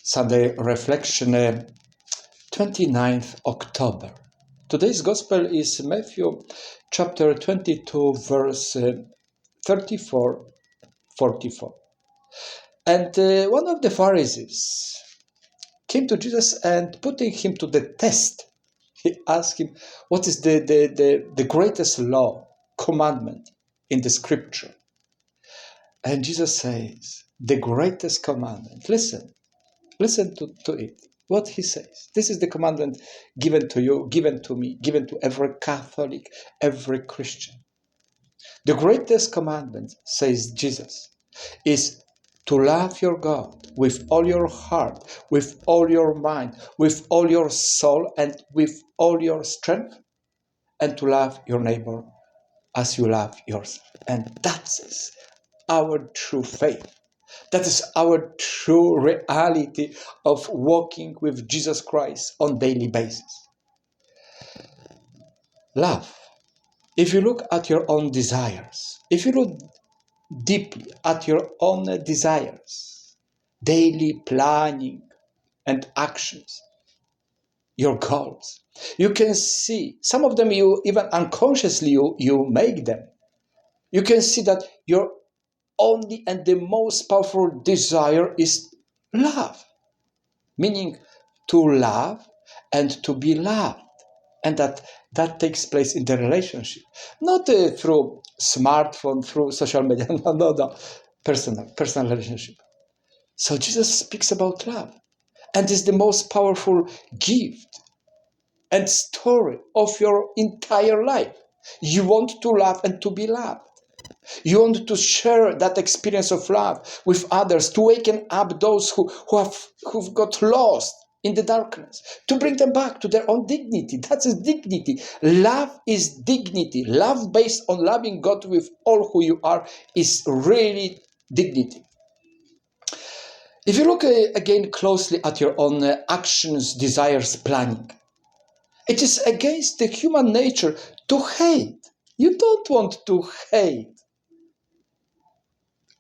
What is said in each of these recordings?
Sunday reflection, 29th October. Today's Gospel is Matthew chapter 22, verse 34, 44. And one of the Pharisees came to Jesus and putting him to the test, he asked him, what is the greatest law, commandment in the scripture? And Jesus says, the greatest commandment. Listen to it. What he says. This is the commandment given to you, given to me, given to every Catholic, every Christian. The greatest commandment, says Jesus, is to love your God with all your heart, with all your mind, with all your soul, and with all your strength, and to love your neighbor as you love yourself. And that is our true faith. That is our true reality of walking with Jesus Christ on a daily basis. Love. If you look at your own desires, if you look deeply at your own desires, daily planning and actions, your goals, you can see, some of them you even unconsciously you make them. You can see that your only and the most powerful desire is love. Meaning to love and to be loved. And that takes place in the relationship. Not through smartphone, through social media. No. Personal relationship. So Jesus speaks about love. And is the most powerful gift and story of your entire life. You want to love and to be loved. You want to share that experience of love with others, to waken up those who've got lost in the darkness, to bring them back to their own dignity. That's dignity. Love is dignity. Love based on loving God with all who you are is really dignity. If you look again closely at your own actions, desires, planning, it is against the human nature to hate. You don't want to hate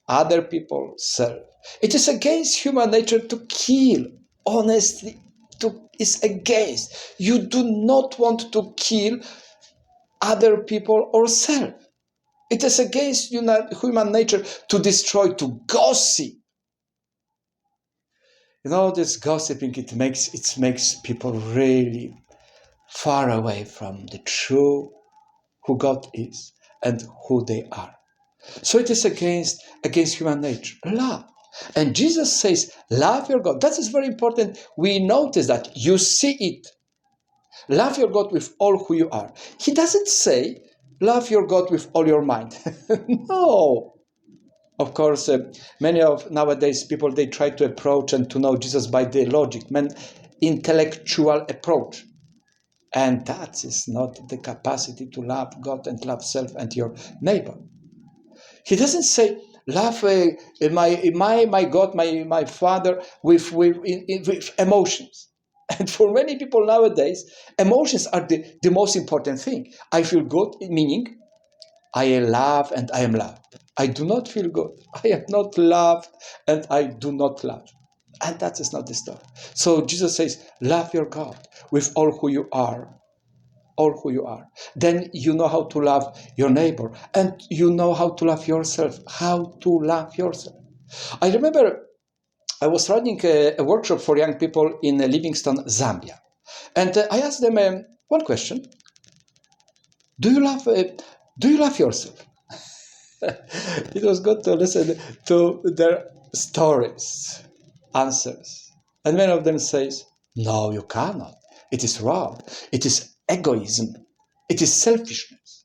other people, self. It is against human nature to kill. Honestly, is against. You do not want to kill other people or self. It is against human nature to destroy, to gossip. This gossiping, it makes people really far away from the true who God is and who they are. So it is against human nature. Love. And Jesus says, love your God. That is very important. We notice that. You see it. Love your God with all who you are. He doesn't say, love your God with all your mind. No. Of course, many of nowadays people, they try to approach and to know Jesus by the logic, intellectual approach. And that is not the capacity to love God and love self and your neighbor. He doesn't say, love my God, my Father with emotions. And for many people nowadays, emotions are the most important thing. I feel good, meaning I love and I am loved. I do not feel good. I am not loved and I do not love. And that is not the story. So Jesus says, love your God with all who you are. All who you are. Then you know how to love your neighbor and you know how to love yourself. How to love yourself. I remember I was running a workshop for young people in Livingstone, Zambia. And I asked them one question. Do you love yourself? It was good to listen to their stories, answers. And many of them says, no, you cannot. It is wrong. It is egoism. It is selfishness.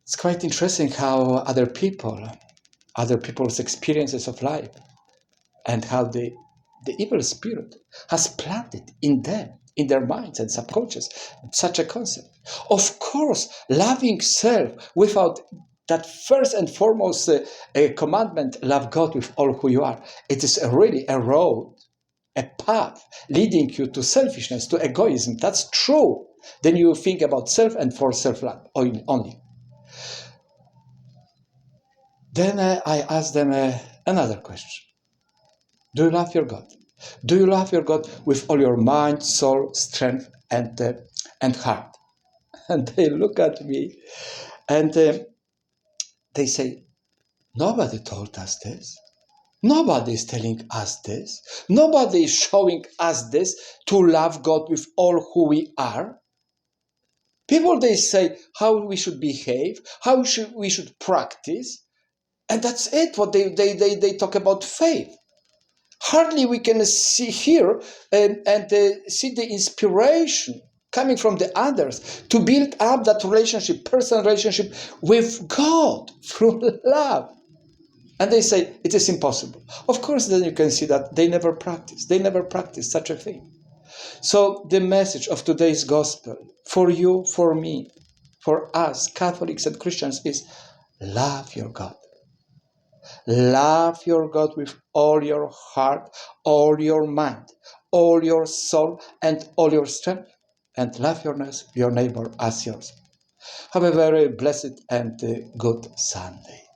It's quite interesting how other people's experiences of life, and how the evil spirit has planted in them, in their minds and subconscious, such a concept. Of course, loving self without that first and foremost commandment, love God with all who you are. It is really a road, a path leading you to selfishness, to egoism. That's true. Then you think about self and for self-love only. Then I asked them another question. Do you love your God? Do you love your God with all your mind, soul, strength, and heart? And they look at me and they say, nobody told us this. Nobody is telling us this. Nobody is showing us this, to love God with all who we are. People, they say how we should behave, how we should practice, and that's it, what they talk about faith. Hardly we can see here and see the inspiration coming from the others to build up that relationship, personal relationship with God through love. And they say it is impossible. Of course, then you can see that they never practice such a thing. So the message of today's gospel for you, for me, for us Catholics and Christians is love your God. Love your God with all your heart, all your mind, all your soul, and all your strength, and love your neighbor as yours. Have a very blessed and good Sunday.